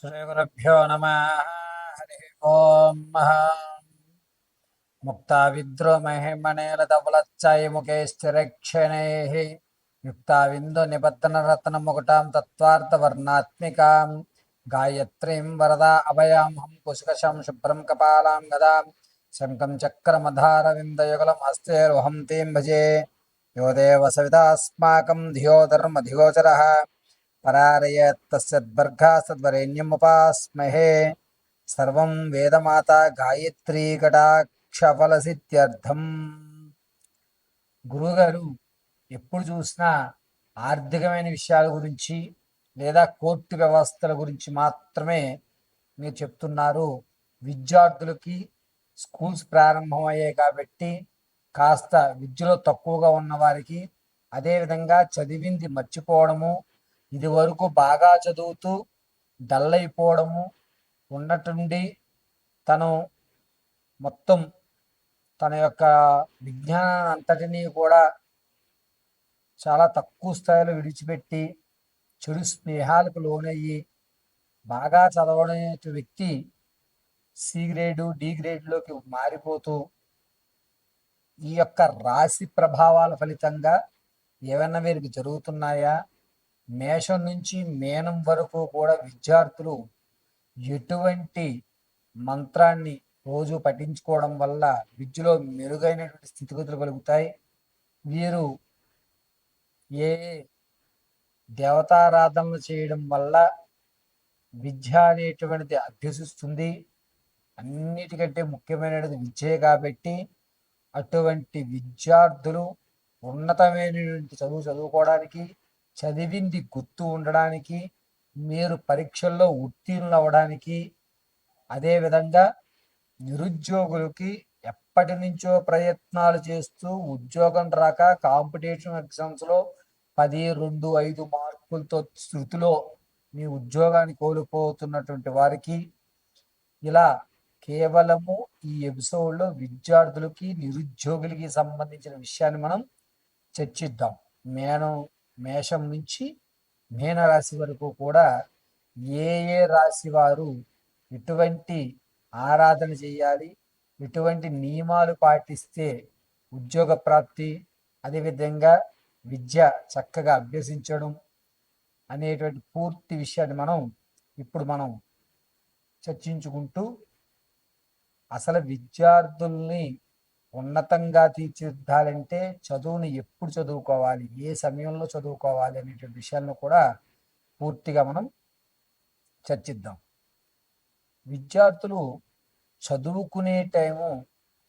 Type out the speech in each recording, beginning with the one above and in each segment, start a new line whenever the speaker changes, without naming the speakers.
శ్రీగురుభ్యో నమ. హరి ఓం. ముక్తా విద్రోమహిమణేలతపులచ్చాయి ముఖే స్థిరక్షణైః యుక్తా విందు నిబద్ధనరత్నముకుటాం తత్వార్థవర్ణాత్మికాం గాయత్రీం వరదా అభయాం కుశకశం శుభ్రం కపాలాం గదాం శంఖం చక్రమధారవిందయుగలం హస్తేర్వహం తీం భజే. యో దేవ సవితాస్మాకం ధియో ధర్మధిగోచరः పరారయత్తస్యద్భర్గా సద్వరేణ్యముపాస్మహే. సర్వం వేదమాత గాయత్రీ కటాక్షఫలసిద్ధ్యర్థం. గురువుగారు ఎప్పుడు చూసినా ఆర్థికమైన విషయాల గురించి లేదా కోర్టు వ్యవస్థల గురించి మాత్రమే మీరు చెప్తున్నారు. విద్యార్థులకి స్కూల్స్ ప్రారంభమయ్యాయి కాబట్టి కాస్త విద్యలో తక్కువగా ఉన్న వారికి, అదేవిధంగా చదివింది మర్చిపోవడము, ఇది వరకు బాగా చదువుతూ డల్ అయిపోవడము, ఉన్నట్టుండి తను మొత్తం తన యొక్క విజ్ఞానాన్ని అంతటినీ కూడా చాలా తక్కువ స్థాయిలో విడిచిపెట్టి చెడు స్నేహాలకు లోనయ్యి బాగా చదవడే వ్యక్తి సి గ్రేడు డి గ్రేడ్లోకి మారిపోతూ ఈ యొక్క రాశి ప్రభావాల ఫలితంగా ఏమైనా వీరికి జరుగుతున్నాయా? మేషం నుంచి మేనం వరకు కూడా విద్యార్థులు ఎటువంటి మంత్రాన్ని రోజు పఠించుకోవడం వల్ల విద్యలో మెరుగైనటువంటి స్థితిగతులు కలుగుతాయి? వీరు ఏ దేవతారాధనలు చేయడం వల్ల విద్య అనేటువంటిది అభ్యసిస్తుంది? అన్నిటికంటే ముఖ్యమైనది విద్యే కాబట్టి అటువంటి విద్యార్థులు ఉన్నతమైనటువంటి చదువుకోవడానికి, చదివింది గుర్తు ఉండడానికి, మీరు పరీక్షల్లో ఉత్తీర్ణులు అవ్వడానికి, అదేవిధంగా నిరుద్యోగులకి ఎప్పటి నుంచో ప్రయత్నాలు చేస్తూ ఉద్యోగం రాక కాంపిటీషన్ ఎగ్జామ్స్లో 10, 2, 5 మార్కులతో శృతిలో మీ ఉద్యోగాన్ని కోల్పోతున్నటువంటి వారికి ఇలా కేవలము ఈ ఎపిసోడ్లో విద్యార్థులకి నిరుద్యోగులకి సంబంధించిన విషయాన్ని మనం చర్చిద్దాం. మేషం నుంచి మీనరాశి వరకు కూడా ఏ ఏ రాశి వారు ఎటువంటి ఆరాధన చేయాలి, ఎటువంటి నియమాలు పాటిస్తే ఉద్యోగ ప్రాప్తి, అదేవిధంగా విద్య చక్కగా అభ్యసించడం అనేటువంటి పూర్తి విషయాన్ని ఇప్పుడు మనం చర్చించుకుంటూ అసలు విద్యార్థుల్ని ఉన్నతంగా తీర్చిదిద్దాలంటే చదువుని ఎప్పుడు చదువుకోవాలి, ఏ సమయంలో చదువుకోవాలి అనేటువంటి విషయాలను కూడా పూర్తిగా మనం చర్చిద్దాం. విద్యార్థులు చదువుకునే టైము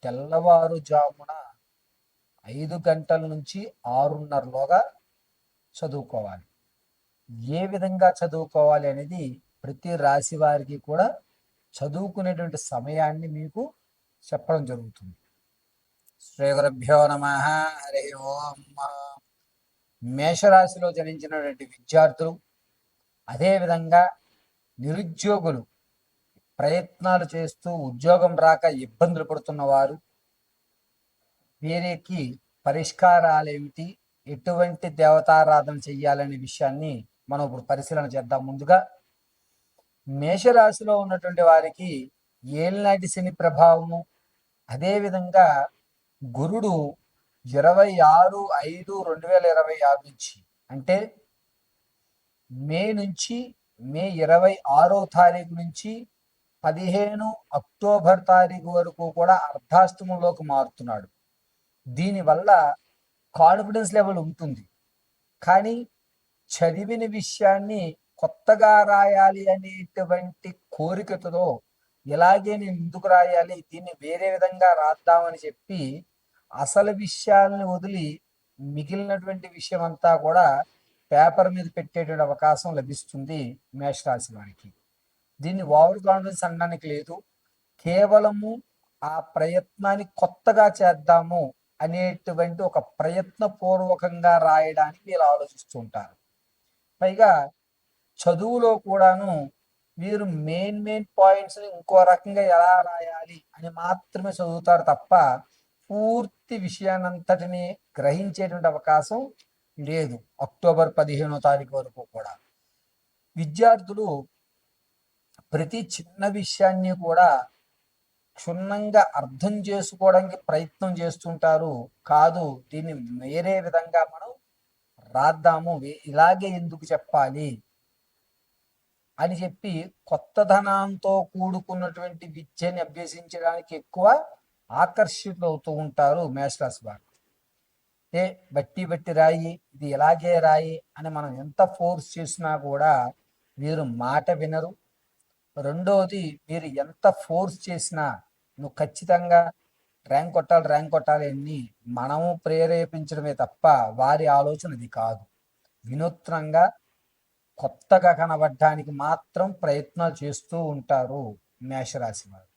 తెల్లవారుజామున 5 గంటల నుంచి 6:30లోగా చదువుకోవాలి. ఏ విధంగా చదువుకోవాలి అనేది ప్రతి రాశి వారికి కూడా చదువుకునేటువంటి సమయాన్ని మీకు చెప్పడం జరుగుతుంది. శ్రీ గురుభ్యో నమ. హరి ఓం. మేషరాశిలో జనించినటువంటి విద్యార్థులు, అదేవిధంగా నిరుద్యోగులు, ప్రయత్నాలు చేస్తూ ఉద్యోగం రాక ఇబ్బందులు పడుతున్నవారు, వీరికి పరిష్కారాలు ఏమిటి, ఎటువంటి దేవతారాధన చెయ్యాలనే విషయాన్ని మనం ఇప్పుడు పరిశీలన చేద్దాం. ముందుగా మేషరాశిలో ఉన్నటువంటి వారికి ఏలినాటి శని ప్రభావము, అదేవిధంగా గురుడు 26/5/2026 నుంచి, అంటే మే 26వ తారీఖు నుంచి 15 అక్టోబర్ తారీఖు వరకు కూడా అర్ధాష్టమంలోకి మారుతున్నాడు. దీనివల్ల కాన్ఫిడెన్స్ లెవెల్ ఉంటుంది, కానీ చదివిన విషయాన్ని కొత్తగా రాయాలి అనేటువంటి కోరికతో ఇలాగే నేను ఎందుకు రాయాలి, దీన్ని వేరే విధంగా రాద్దామని చెప్పి అసలు విషయాలను వదిలి మిగిలినటువంటి విషయం అంతా కూడా పేపర్ మీద పెట్టేటువంటి అవకాశం లభిస్తుంది మేషరాశి వారికి. దీన్ని ఓవర్ కాన్ఫిడెన్స్ అనడానికి లేదు, కేవలము ఆ ప్రయత్నాన్ని కొత్తగా చేద్దాము అనేటువంటి ఒక ప్రయత్నపూర్వకంగా రాయడానికి వీళ్ళు ఆలోచిస్తూ ఉంటారు. పైగా చదువులో కూడాను వీరు మెయిన్ పాయింట్స్ని ఇంకో రకంగా ఎలా రాయాలి అని మాత్రమే చదువుతారు తప్ప పూర్తి విషయాన్నంతటిని గ్రహించేటువంటి అవకాశం లేదు. అక్టోబర్ 15వ తారీఖు వరకు కూడా విద్యార్థులు ప్రతి చిన్న విషయాన్ని కూడా క్షుణ్ణంగా అర్థం చేసుకోవడానికి ప్రయత్నం చేస్తుంటారు. కాదు, దీన్ని వేరే విధంగా మనం రాద్దాము, ఇలాగే ఎందుకు చెప్పాలి అని చెప్పి కొత్తదనంతో కూడుకున్నటువంటి విద్యని అభ్యసించడానికి ఎక్కువ ఆకర్షితులవుతూ ఉంటారు మేషరాశి వారు. బట్టి బట్టి రాయి, ఇది ఇలాగే రాయి అని మనం ఎంత ఫోర్స్ చేసినా కూడా వీరు మాట వినరు. రెండోది, మీరు ఎంత ఫోర్స్ చేసినా నువ్వు ఖచ్చితంగా ర్యాంక్ కొట్టాలి అని మనము ప్రేరేపించడమే తప్ప వారి ఆలోచన ఇది కాదు. వినూత్నంగా కొత్తగా కనబడడానికి మాత్రం ప్రయత్నాలు చేస్తూ ఉంటారు మేషరాశి వారు.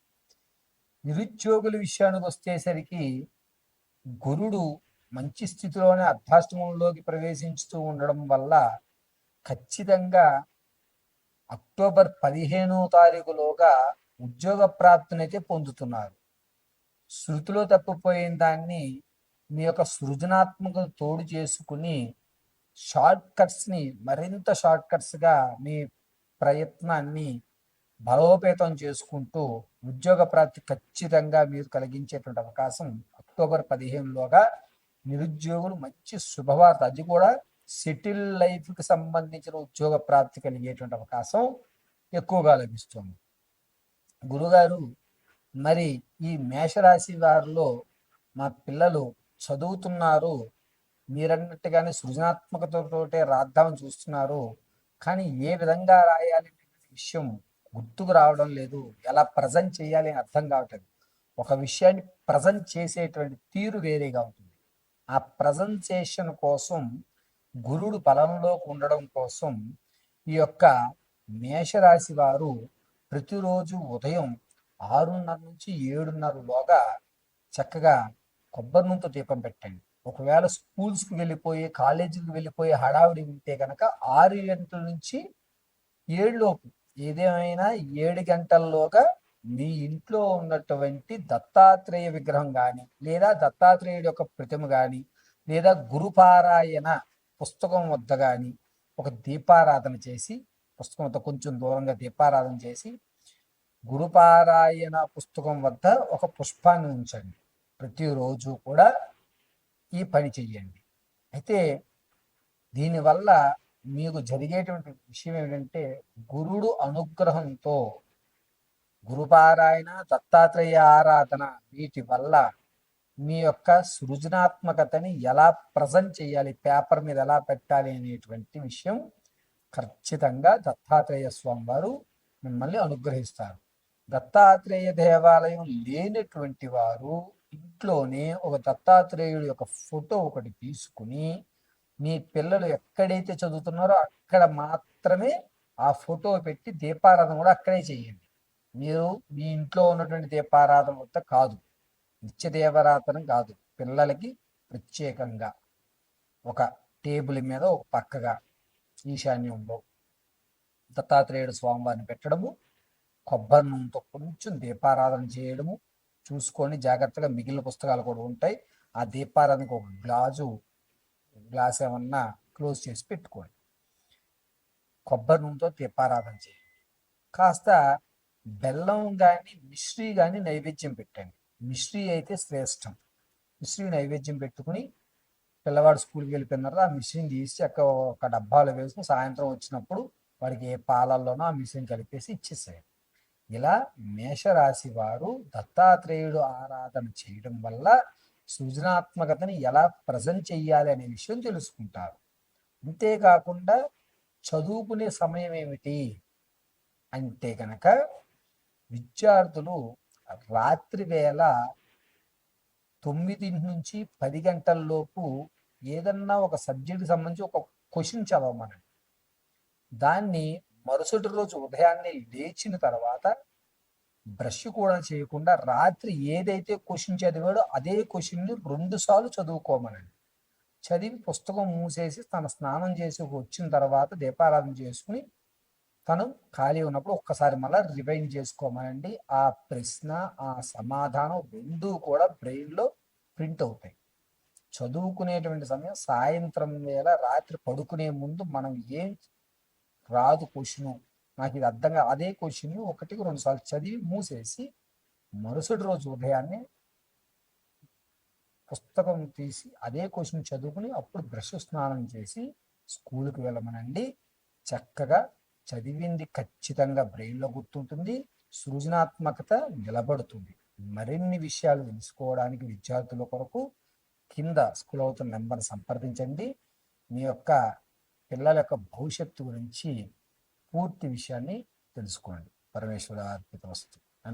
నిరుద్యోగుల విషయానికి వచ్చేసరికి గురుడు మంచి స్థితిలోనే అర్ధాష్టమంలోకి ప్రవేశించుతూ ఉండడం వల్ల ఖచ్చితంగా అక్టోబర్ 15వ తారీఖులోగా ఉద్యోగ ప్రాప్తినైతే పొందుతున్నారు. శృతిలో తప్పిపోయిన దాన్ని మీ యొక్క సృజనాత్మకత తోడు చేసుకుని మరింత షార్ట్ కట్స్గా మీ ప్రయత్నాన్ని బలోపేతం చేసుకుంటూ ఉద్యోగ ప్రాప్తి ఖచ్చితంగా మీరు కలిగించేటువంటి అవకాశం అక్టోబర్ 15లోగా నిరుద్యోగులు మంచి శుభవార్త, అది కూడా సెటిల్ లైఫ్కి సంబంధించిన ఉద్యోగ ప్రాప్తి కలిగేటువంటి అవకాశం ఎక్కువగా లభిస్తుంది. గురుగారు, మరి ఈ మేషరాశి వారిలో మా పిల్లలు చదువుతున్నారు, మీరన్నట్టుగానే సృజనాత్మకతతోటే రాద్దామని చూస్తున్నారు, కానీ ఏ విధంగా రాయాలి విషయం గుర్తుకు రావడం లేదు, ఎలా ప్రజెంట్ చేయాలి అని అర్థం కావట్లేదు. ఒక విషయాన్ని ప్రజెంట్ చేసేటువంటి తీరు వేరేగా ఉంటుంది. ఆ ప్రజెంటేషన్ కోసం గురుడు బలంలో ఉండడం కోసం ఈ యొక్క మేషరాశి వారు ప్రతిరోజు ఉదయం 6:30 నుంచి 7:30లోగా చక్కగా కొబ్బరి నూనెతో దీపం పెట్టండి. ఒకవేళ స్కూల్స్కి వెళ్ళిపోయి కాలేజీకి వెళ్ళిపోయి హడావిడి ఉంటే కనుక 6 గంటల నుంచి 7 లోపు, ఏదేమైనా 7 గంటల్లోగా మీ ఇంట్లో ఉన్నటువంటి దత్తాత్రేయ విగ్రహం కానీ లేదా దత్తాత్రేయుడి యొక్క ప్రతిమ కానీ లేదా గురుపారాయణ పుస్తకం వద్ద కానీ ఒక దీపారాధన చేసి, పుస్తకం వద్ద కొంచెం దూరంగా దీపారాధన చేసి గురుపారాయణ పుస్తకం వద్ద ఒక పుష్పాన్ని ఉంచండి. ప్రతిరోజు కూడా ఈ పని చెయ్యండి. అయితే దీనివల్ల మీకు జరిగేటువంటి విషయం ఏమిటంటే, గురుడు అనుగ్రహంతో గురుపారాయణ, దత్తాత్రేయ ఆరాధన, వీటి వల్ల మీ యొక్క సృజనాత్మకతని ఎలా ప్రజెంట్ చేయాలి, పేపర్ మీద ఎలా పెట్టాలి అనేటువంటి విషయం ఖచ్చితంగా దత్తాత్రేయ స్వామి వారు మిమ్మల్ని అనుగ్రహిస్తారు. దత్తాత్రేయ దేవాలయం లేనటువంటి వారు ఇంట్లోనే ఒక దత్తాత్రేయుడి యొక్క ఫోటో ఒకటి తీసుకుని మీ పిల్లలు ఎక్కడైతే చదువుతున్నారో అక్కడ మాత్రమే ఆ ఫోటో పెట్టి దీపారాధన కూడా అక్కడే చేయండి. మీరు మీ ఇంట్లో ఉన్నటువంటి దీపారాధన వద్ద కాదు, నిత్య దీపారాధన కాదు, పిల్లలకి ప్రత్యేకంగా ఒక టేబుల్ మీద ఒక పక్కగా ఈశాన్యంలో దత్తాత్రేయుడు స్వామివారిని పెట్టడము, కొబ్బరి నూనెతో కొంచెం దీపారాధన చేయడము చూసుకొని జాగ్రత్తగా. మిగిలిన పుస్తకాలు కూడా ఉంటాయి. ఆ దీపారాధనకు ఒక గ్లాస్ ఏమన్నా క్లోజ్ చేసి పెట్టుకోండి. కొబ్బరి నూనెతో దీపారాధన చేయండి. కాస్త బెల్లం కానీ మిశ్రీ కానీ నైవేద్యం పెట్టండి. మిశ్రీ అయితే శ్రేష్టం. మిశ్రీ నైవేద్యం పెట్టుకుని పిల్లవాడు స్కూల్కి వెళ్ళిపోయిన తర్వాత ఆ మిశ్రీని తీసి ఒక డబ్బాలో వేసుకుని సాయంత్రం వచ్చినప్పుడు వాడికి ఏ పాలల్లోనో ఆ మిశ్రీని కలిపేసి ఇచ్చేసేయండి. ఇలా మేషరాశి వారు దత్తాత్రేయుడు ఆరాధన చేయడం వల్ల సృజనాత్మకతని ఎలా ప్రజెంట్ చెయ్యాలి అనే విషయం తెలుసుకుంటారు. అంతేకాకుండా చదువుకునే సమయం ఏమిటి అంటే కనుక, విద్యార్థులు రాత్రి వేళ 9 నుంచి 10 గంటల లోపు ఏదన్నా ఒక సబ్జెక్టుకి సంబంధించి ఒక క్వశ్చన్ చదవమనండి. దాన్ని మరుసటి రోజు ఉదయాన్నే లేచిన తర్వాత బ్రష్ కూడా చేయకుండా రాత్రి ఏదైతే క్వశ్చన్ చదివాడో అదే క్వశ్చన్ని 2 సార్లు చదువుకోమనండి. చదివి పుస్తకం మూసేసి తన స్నానం చేసి వచ్చిన తర్వాత దీపారాధన చేసుకుని తను ఖాళీ ఉన్నప్పుడు ఒక్కసారి మళ్ళీ రివైండ్ చేసుకోమనండి. ఆ ప్రశ్న ఆ సమాధానం రెండూ కూడా బ్రెయిన్లో ప్రింట్ అవుతాయి. చదువుకునేటువంటి సమయం సాయంత్రం వేళ, రాత్రి పడుకునే ముందు మనం ఏం రాదు క్వశ్చను నాకు ఇది అర్థంగా అదే క్వశ్చన్ 1-2 సార్లు చదివి మూసేసి మరుసటి రోజు ఉదయాన్నే పుస్తకం తీసి అదే క్వశ్చన్ చదువుకుని అప్పుడు బ్రష్ స్నానం చేసి స్కూల్కి వెళ్ళమనండి. చక్కగా చదివింది ఖచ్చితంగా బ్రెయిన్లో గుర్తుంటుంది, సృజనాత్మకత నిలబడుతుంది. మరిన్ని విషయాలు తెలుసుకోవడానికి విద్యార్థుల కొరకు కింద స్కూల్ అవుతున్న నెంబర్ సంప్రదించండి. మీ యొక్క పిల్లల యొక్క భవిష్యత్తు గురించి పూర్తి విషయాన్ని తెలుసుకోండి. పరమేశ్వర అర్పితమస్తు.